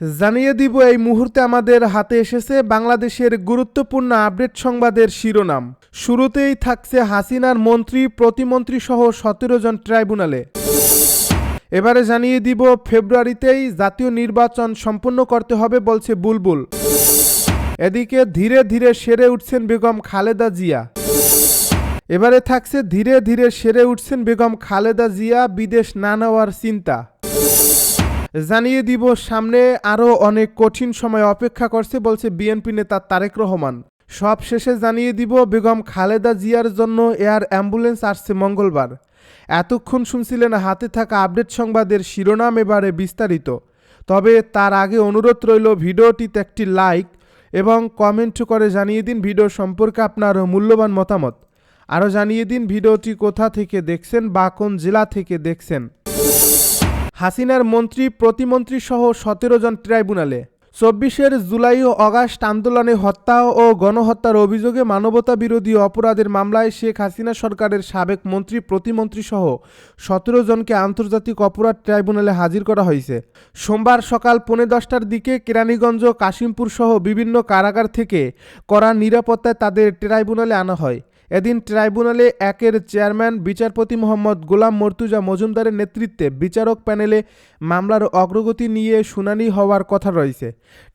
জানিয়ে দিব এই মুহূর্তে আমাদের হাতে এসেছে বাংলাদেশের গুরুত্বপূর্ণ আপডেট সংবাদের শিরোনাম। শুরুতেই থাকছে হাসিনার মন্ত্রী প্রতিমন্ত্রী সহ ১৭ জন ট্রাইব্যুনালে। এবারে জানিয়ে দিব ফেব্রুয়ারিতেই জাতীয় নির্বাচন সম্পন্ন করতে হবে বলছে বুলবুল। এদিকে ধীরে ধীরে সেরে উঠছেন বেগম খালেদা জিয়া। এবারে থাকছে ধীরে ধীরে সেরে উঠছেন বেগম খালেদা জিয়া, বিদেশ না নেওয়ার চিন্তা। জানিয়ে দিব সামনে আরও অনেক কঠিন সময় অপেক্ষা করছে বলছে বিএনপি নেতা তারেক রহমান। সব শেষে জানিয়ে দিব বেগম খালেদা জিয়ার জন্য এয়ার অ্যাম্বুলেন্স আসছে মঙ্গলবার। এতক্ষণ শুনছিলেন হাতে থাকা আপডেট সংবাদের শিরোনাম, এবারে বিস্তারিত। তবে তার আগে অনুরোধ রইল ভিডিওটিতে একটি লাইক এবং কমেন্ট করে জানিয়ে দিন ভিডিও সম্পর্কে আপনার মূল্যবান মতামত। আরও জানিয়ে দিন ভিডিওটি কোথা থেকে দেখছেন বা কোন জেলা থেকে দেখছেন। হাসিনার মন্ত্রী প্রতিমন্ত্রী সহ ১৭ জন ট্রাইব্যুনালে। ২৪ জুলাই ও আগস্ট আন্দোলনে হত্যা ও গণহত্যার অভিযোগে মানবতা বিরোধী অপরাধের মামলায় শেখ হাসিনা সরকারের সাবেক মন্ত্রী প্রতিমন্ত্রী সহ ১৭ জনকে আন্তর্জাতিক অপরাধ ট্রাইব্যুনালে হাজির করা হয়েছে। সোমবার সকাল ১৫:১০টার দিকে কেরানীগঞ্জ, কাশিমপুর সহ বিভিন্ন কারাগার থেকে কড়া নিরাপত্তায় তাদের ট্রাইব্যুনালে আনা হয়। এদিন ট্রাইব্যুনালে একের চেয়ারম্যান বিচারপতি মোহাম্মদ গোলাম মর্তুজা মজুমদারের নেতৃত্বে বিচারক প্যানেলে মামলার অগ্রগতি নিয়ে শুনানি হওয়ার কথা রয়েছে।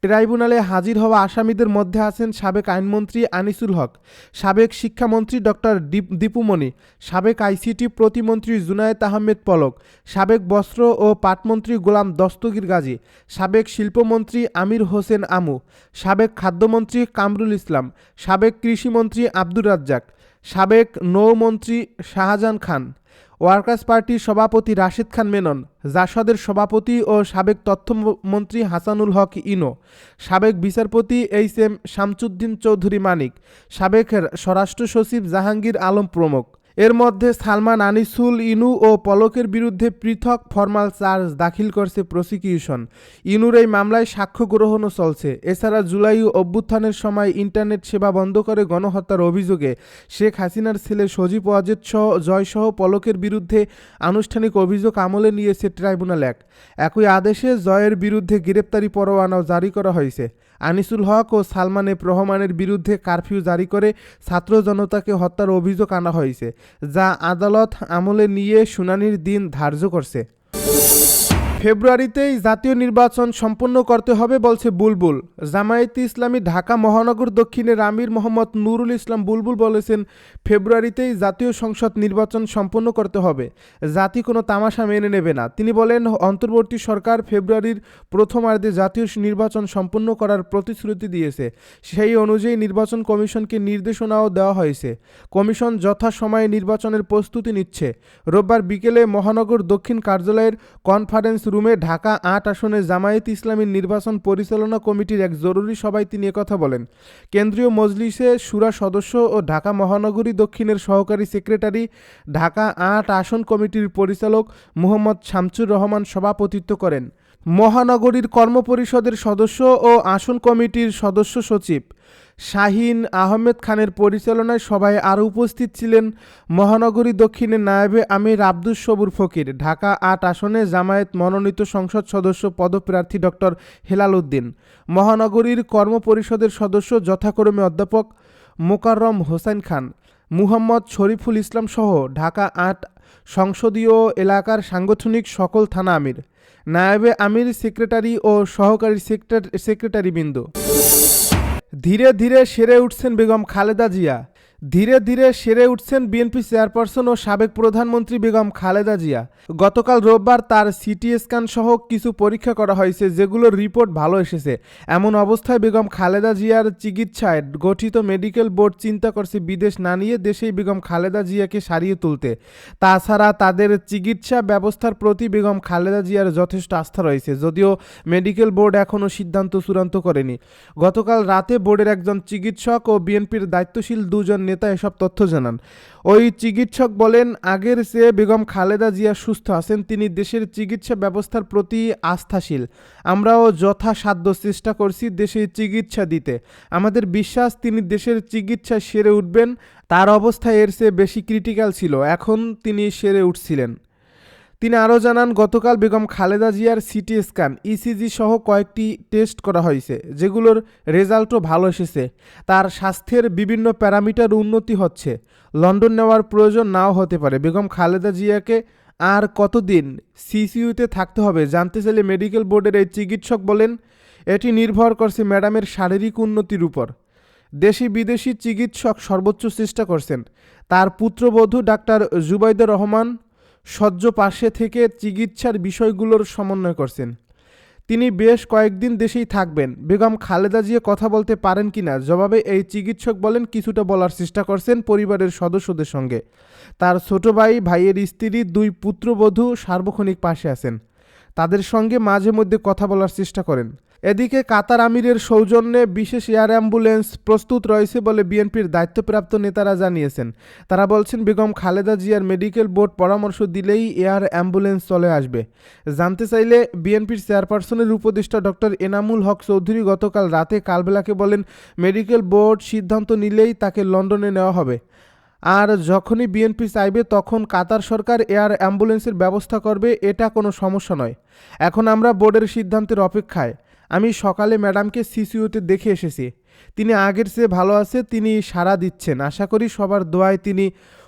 ট্রাইব্যুনালে হাজির হওয়া আসামিদের মধ্যে আছেন সাবেক আইনমন্ত্রী আনিসুল হক, সাবেক শিক্ষামন্ত্রী ডক্টর দীপু মনি, সাবেক আইসিটি প্রতিমন্ত্রী জুনায়েদ আহমেদ পলক, সাবেক বস্ত্র ও পাটমন্ত্রী গোলাম দস্তগীর গাজী, সাবেক শিল্পমন্ত্রী আমির হোসেন আমু, সাবেক খাদ্যমন্ত্রী কামরুল ইসলাম, সাবেক কৃষিমন্ত্রী আব্দুর রাজ্জাক, সাবেক নৌমন্ত্রী শাহজাহান খান, ওয়ার্কার্স পার্টির সভাপতি রাশেদ খান মেনন, জাসদের সভাপতি ও সাবেক তথ্যমন্ত্রী হাসানুল হক ইনো, সাবেক বিচারপতি এইচ.এম. শামসুদ্দিন চৌধুরী মানিক, সাবেক স্বরাষ্ট্র সচিব জাহাঙ্গীর আলম প্রমুখ। এর মধ্যে সালমান, আনিসুল, ইনু ও পলকের বিরুদ্ধে পৃথক ফরমাল চার্জ দাখিল করছে প্রসিকিউশন। ইনুর এই মামলায় সাক্ষ্য গ্রহণও চলছে। এছাড়া জুলাই অভ্যুত্থানের সময় ইন্টারনেট সেবা বন্ধ করে গণহত্যার অভিযোগে শেখ হাসিনার ছেলে সজীব ওয়াজেদ জয়সহ পলকের বিরুদ্ধে আনুষ্ঠানিক অভিযোগ আমলে নিয়েছে ট্রাইব্যুনাল ১। একই আদেশে জয়ের বিরুদ্ধে গ্রেপ্তারি পরোয়ানাও জারি করা হয়েছে। আনিসুল হক ও সালমান এফ রহমানের বিরুদ্ধে কারফিউ জারি করে ছাত্র জনতাকে হত্যার অভিযোগ আনা হয়েছে, যা আদালত আমলে নিয়ে শুনানির দিন ধার্য করছে। ফেব্রুয়ারিতেই জাতীয় নির্বাচন সম্পন্ন করতে হবে বলছে বুলবুল। জামায়াতে ইসলামী ঢাকা মহানগর দক্ষিণের আমির মোহাম্মদ নুরুল ইসলাম বুলবুল বলেছেন, ফেব্রুয়ারিতেই জাতীয় সংসদ নির্বাচন সম্পন্ন করতে হবে। জাতি কোনো তামাশা মেনে নেবে না। তিনি বলেন, অন্তর্বর্তী সরকার ফেব্রুয়ারির প্রথমার্ধে জাতীয় নির্বাচন সম্পন্ন করার প্রতিশ্রুতি দিয়েছে। সেই অনুযায়ী নির্বাচন কমিশনকে নির্দেশনাও দেওয়া হয়েছে। কমিশন যথাসময়ে নির্বাচনের প্রস্তুতি নিচ্ছে। রোববার বিকেলে মহানগর দক্ষিণ কার্যালয়ের কনফারেন্স রুমে ঢাকা ৮ আসনে জামায়াতে ইসলামীর নির্বাচন পরিচালনা কমিটির এক জরুরি সভায় তিনি একথা বলেন। কেন্দ্রীয় মজলিসে শুরা সদস্য ও ঢাকা মহানগরী দক্ষিণের সহকারী সেক্রেটারি, ঢাকা ৮ আসন কমিটির পরিচালক মোহাম্মদ শামসুর রহমান সভাপতিত্ব করেন। মহানগরীর কর্মপরিষদের সদস্য ও আসন কমিটির সদস্য সচিব শাহিন আহমেদ খানের পরিচালনায় সভায় আরও উপস্থিত ছিলেন মহানগরী দক্ষিণের নায়েবে আমির আব্দুস সবুর ফকির, ঢাকা ৮ আসনে জামায়াত মনোনীত সংসদ সদস্য পদপ্রার্থী ডক্টর হেলাল উদ্দিন, মহানগরীর কর্মপরিষদের সদস্য যথাক্রমে অধ্যাপক মোকাররম হোসেন খান, মুহাম্মদ শরীফুল ইসলাম সহ ঢাকা ৮ সংসদীয় এলাকার সাংগঠনিক সকল থানা আমির, নায়েবে আমির, সেক্রেটারি ও সহকারী সেক্রেটারিবৃন্দ। ধীরে ধীরে সেরে উঠছেন বেগম খালেদা জিয়া। ধীরে ধীরে সেরে উঠছেন বিএনপি চেয়ারপারসন ও সাবেক প্রধানমন্ত্রী বেগম খালেদা জিয়া। গতকাল রোববার তার সিটি স্ক্যান সহ কিছু পরীক্ষা করা হয়েছে, যেগুলোর রিপোর্ট ভালো এসেছে। এমন অবস্থায় বেগম খালেদা জিয়ার চিকিৎসায় গঠিত মেডিকেল বোর্ড চিন্তা করছে বিদেশ না নিয়ে দেশেই বেগম খালেদা জিয়াকে সারিয়ে তুলতে। তাছাড়া তাদের চিকিৎসা ব্যবস্থার প্রতি বেগম খালেদা জিয়ার যথেষ্ট আস্থা রয়েছে, যদিও মেডিকেল বোর্ড এখনও সিদ্ধান্ত চূড়ান্ত করেনি। গতকাল রাতে বোর্ডের একজন চিকিৎসক ও বিএনপির দায়িত্বশীল দুজন নেতা এসব তথ্য জানান। ওই চিকিৎসক বলেন, আগের চেয়ে বেগম খালেদা জিয়া সুস্থ আছেন। তিনি দেশের চিকিৎসা ব্যবস্থার প্রতি আস্থাশীল। আমরাও যথাসাধ্য চেষ্টা করছি দেশে চিকিৎসা দিতে। আমাদের বিশ্বাস তিনি দেশের চিকিৎসা সেরে উঠবেন। তার অবস্থা এর চেয়ে বেশি ক্রিটিক্যাল ছিল, এখন তিনি সেরে উঠছিলেন। তিনি আরও জানান, গতকাল বেগম খালেদা জিয়ার সিটি স্ক্যান, ইসিজি সহ কয়েকটি টেস্ট করা হয়েছে, যেগুলোর রেজাল্টও ভালো এসেছে। তার স্বাস্থ্যের বিভিন্ন প্যারামিটার উন্নতি হচ্ছে। লন্ডন নেওয়ার প্রয়োজন নাও হতে পারে। বেগম খালেদা জিয়াকে আর কতদিন সিসিইউতে থাকতে হবে জানতে চাইলে মেডিকেল বোর্ডের এই চিকিৎসক বলেন, এটি নির্ভর করছে ম্যাডামের শারীরিক উন্নতির উপর। দেশি বিদেশি চিকিৎসক সর্বোচ্চ চেষ্টা করছেন। তার পুত্রবধূ ডাক্তার জুবাইদা রহমান সহ্য পাশে থেকে চিকিৎসার বিষয়গুলোর সমন্বয় করছেন। তিনি বেশ কয়েকদিন দেশেই থাকবেন। বেগম খালেদা জিয়া কথা বলতে পারেন কিনা জবাবে এই চিকিৎসক বলেন, কিছুটা বলার চেষ্টা করছেন পরিবারের সদস্যদের সঙ্গে। তার ছোট ভাইয়ের স্ত্রী, 2 পুত্রবধূ সার্বক্ষণিক পাশে আছেন। তাদের সঙ্গে মাঝে মধ্যে কথা বলার চেষ্টা করেন। এদিকে কাতার আমিরের সৌজন্যে বিশেষ এয়ার অ্যাম্বুলেন্স প্রস্তুত রয়েছে বলে বিএনপির দায়িত্বপ্রাপ্ত নেতারা জানিয়েছেন। তারা বলছেন, বেগম খালেদা জিয়ার মেডিকেল বোর্ড পরামর্শ দিলেই এয়ার অ্যাম্বুলেন্স চলে আসবে। জানতে চাইলে বিএনপির চেয়ারপারসনের উপদেষ্টা ডক্টর এনামুল হক চৌধুরী গতকাল রাতে কালবেলাকে বলেন, মেডিকেল বোর্ড সিদ্ধান্ত নিলেই তাকে লন্ডনে নেওয়া হবে। আর যখনই বিএনপি চাইবে তখন কাতার সরকার এয়ার অ্যাম্বুলেন্সের ব্যবস্থা করবে, এটা কোনো সমস্যা নয়। এখন আমরা বোর্ডের সিদ্ধান্তের অপেক্ষায়। আমি সকালে ম্যাডামকে সিসিইউতে দেখে এসেছি। তিনি আগের চেয়ে ভালো আছে, তিনি সাড়া দিচ্ছেন। আশা করি সবার দোয়ায় তিনি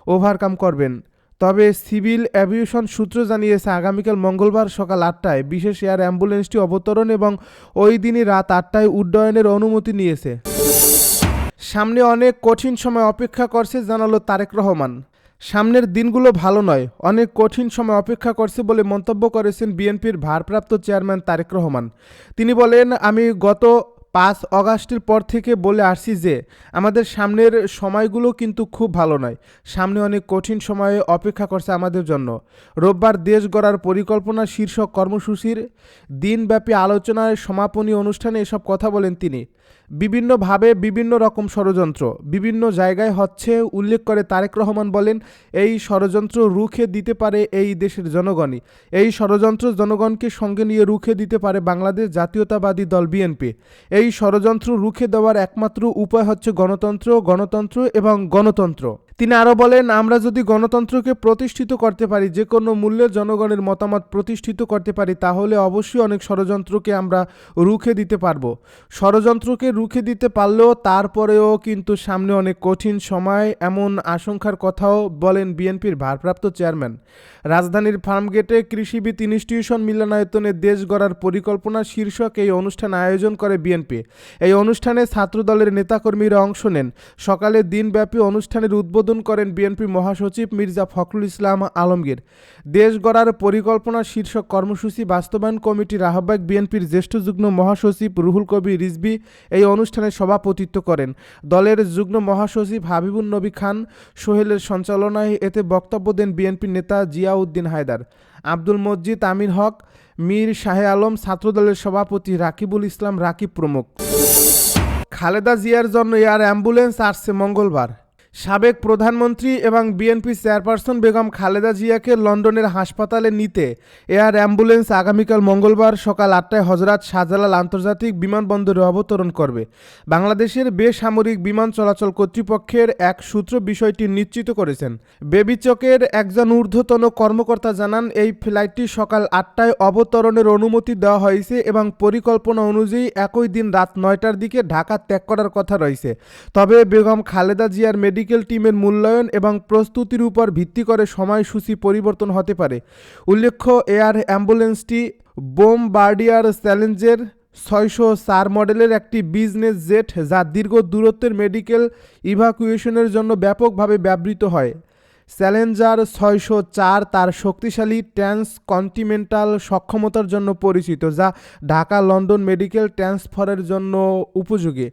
ওভারকাম করবেন। তবে সিভিল অ্যাভিয়েশন সূত্র জানিয়েছে, আগামীকাল মঙ্গলবার সকাল 8টায় বিশেষ এয়ার অ্যাম্বুলেন্সটি অবতরণ এবং ওই দিনই রাত 8টায় উড্ডয়নের অনুমতি নিয়েছে। সামনে অনেক কঠিন সময় অপেক্ষা করছে জানালো তারেক রহমান। সামনের দিনগুলো ভালো নয়, অনেক কঠিন সময় অপেক্ষা করছে বলে মন্তব্য করেছেন বিএনপির ভারপ্রাপ্ত চেয়ারম্যান তারেক রহমান। তিনি বলেন, আমি গত 5 অগাস্টের পর থেকে বলে আসছি যে আমাদের সামনের সময়গুলো কিন্তু খুব ভালো নয়। সামনে অনেক কঠিন সময়ে অপেক্ষা করছে আমাদের জন্য। রোববার দেশ গড়ার পরিকল্পনা শীর্ষক কর্মসূচির দিনব্যাপী আলোচনায় সমাপনী অনুষ্ঠানে এসব কথা বলেন তিনি। বিভিন্নভাবে বিভিন্ন রকম ষড়যন্ত্র বিভিন্ন জায়গায় হচ্ছে উল্লেখ করে তারেক রহমান বলেন, এই ষড়যন্ত্র রুখে দিতে পারে এই দেশের জনগণই। এই ষড়যন্ত্র জনগণকে সঙ্গে নিয়ে রুখে দিতে পারে বাংলাদেশ জাতীয়তাবাদী দল বিএনপি। এই ষড়যন্ত্র রুখে দেওয়ার একমাত্র উপায় হচ্ছে গণতন্ত্র, গণতন্ত্র এবং গণতন্ত্র। তিনি আরও বলেন, আমরা যদি গণতন্ত্রকে প্রতিষ্ঠিত করতে পারি, যে কোনো মূল্যে জনগণের মতামত প্রতিষ্ঠিত করতে পারি, তাহলে অবশ্যই অনেক ষড়যন্ত্রকে আমরা রুখে দিতে পারবো। ষড়যন্ত্রকে রুখে দিতে পারলেও তারপরেও কিন্তু সামনে অনেক কঠিন সময়, এমন আশঙ্কার কথাও বলেন বিএনপির ভারপ্রাপ্ত চেয়ারম্যান। রাজধানীর ফার্মগেটে কৃষিবিদ ইনস্টিটিউশন মিলনায়তনে দেশ গড়ার পরিকল্পনা শীর্ষক এই অনুষ্ঠান আয়োজন করে বিএনপি। এই অনুষ্ঠানে ছাত্রদলের নেতাকর্মীরা অংশ নেন। সকালে দিনব্যাপী অনুষ্ঠানের উদ্বোধন করেন বিএনপি মহাসচিব মির্জা ফখরুল ইসলাম আলমগীর। দেশ গড়ার পরিকল্পনা শীর্ষক কর্মসূচি বাস্তবায়ন কমিটির আহ্বায়ক বিএনপির জ্যেষ্ঠ যুগ্ম মহাসচিব রুহুল কবির রিজভী এই অনুষ্ঠানে সভাপতিত্ব করেন। দলের যুগ্ম মহাসচিব হাবিবুন নবী খান সোহেলের সঞ্চালনায় এতে বক্তব্য দেন বিএনপির নেতা জিয়াউদ্দিন হায়দার, আব্দুল মজিদ আমির হক, মীর শাহে আলম, ছাত্রদলের সভাপতি রাকিবুল ইসলাম রাকিব প্রমুখ। খালেদা জিয়ার জন্য এয়ার অ্যাম্বুলেন্স আসছে মঙ্গলবার। সাবেক প্রধানমন্ত্রী এবং বিএনপি চেয়ারপারসন বেগম খালেদা জিয়াকে লন্ডনের হাসপাতালে নিতে এয়ার অ্যাম্বুলেন্স আগামীকাল মঙ্গলবার সকাল 8টায় হজরত শাহজালাল আন্তর্জাতিক বিমানবন্দরে অবতরণ করবে। বাংলাদেশের বেসামরিক বিমান চলাচল কর্তৃপক্ষের এক সূত্র বিষয়টি নিশ্চিত করেছেন। বেবিচকের একজন ঊর্ধ্বতন কর্মকর্তা জানান, এই ফ্লাইটটি সকাল 8টায় অবতরণের অনুমতি দেওয়া হয়েছে এবং পরিকল্পনা অনুযায়ী একই দিন রাত 9টার দিকে ঢাকা ত্যাগ করার কথা রয়েছে। তবে বেগম খালেদা জিয়ার মেডিকেল টিমের মূল্যায়ন এবং প্রস্তুতির উপর ভিত্তি করে সময়সূচি পরিবর্তন হতে পারে। উল্লেখ্য, এয়ার অ্যাম্বুলেন্সটি বোমবার্ডিয়ার চ্যালেঞ্জের 604 মডেলের একটি বিজনেস জেট, যা দীর্ঘ দূরত্বের মেডিকেল ইভাকুয়েশনের জন্য ব্যাপকভাবে ব্যবহৃত হয়। চ্যালেঞ্জার 604 তার শক্তিশালী ট্রান্সকন্টিনেন্টাল সক্ষমতার জন্য পরিচিত, যা ঢাকা লন্ডন মেডিকেল ট্রান্সফারের জন্য উপযোগী।